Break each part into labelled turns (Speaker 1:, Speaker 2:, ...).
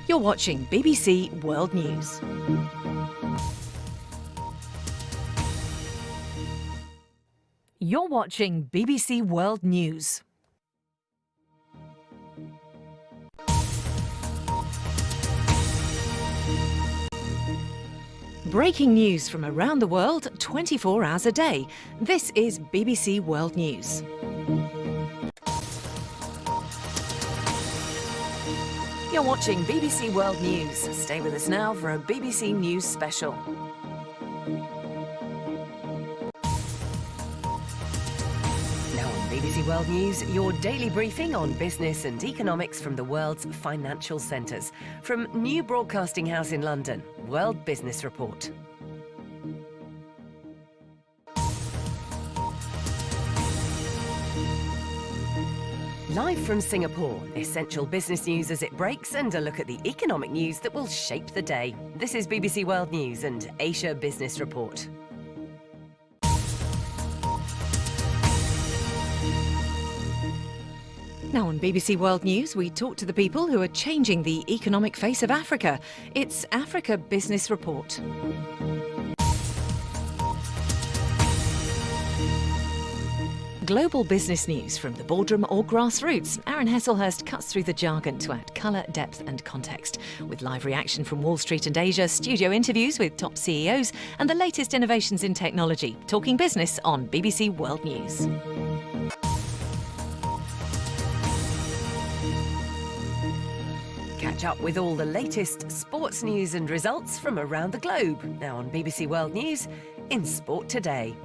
Speaker 1: You're watching BBC World News. You're watching BBC World News. Breaking news from around the world 24 hours a day. This is BBC World News. You're watching BBC World News. Stay with us now for a BBC News special. Now on BBC World News, your daily briefing on business and economics from the world's financial centres. From New Broadcasting House in London, World Business Report. Live from Singapore, essential business news as it breaks and a look at the economic news that will shape the day. This is BBC World News and Asia Business Report. Now on BBC World News, we talk to the people who are changing the economic face of Africa. It's Africa Business Report. Global business news from the boardroom or grassroots. Aaron Hesselhurst cuts through the jargon to add colour, depth and context. With live reaction from Wall Street and Asia, studio interviews with top CEOs and the latest innovations in technology. Talking business on BBC World News. Catch up with all the latest sports news and results from around the globe. Now on BBC World News, in Sport Today.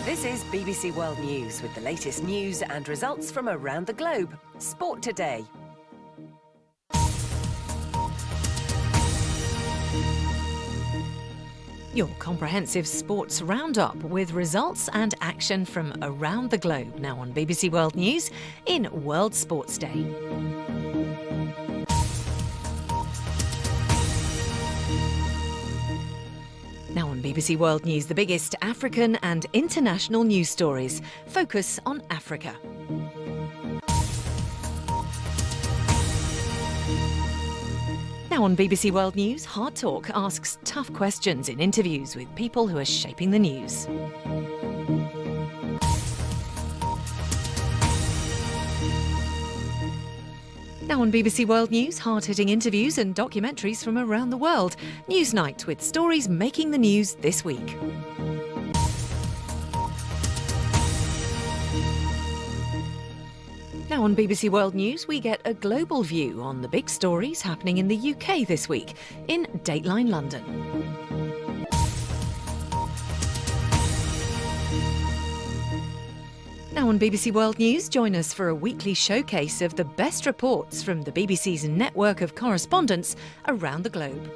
Speaker 1: This is BBC World News with the latest news and results from around the globe. Sport Today. Your comprehensive sports roundup with results and action from around the globe. Now on BBC World News in World Sports Day. Now on BBC World News, the biggest African and international news stories. Focus on Africa. Now on BBC World News, Hard Talk asks tough questions in interviews with people who are shaping the news. Now on BBC World News, hard-hitting interviews and documentaries from around the world. Newsnight with stories making the news this week. Now on BBC World News, we get a global view on the big stories happening in the UK this week in Dateline London. Now on BBC World News, join us for a weekly showcase of the best reports from the BBC's network of correspondents around the globe.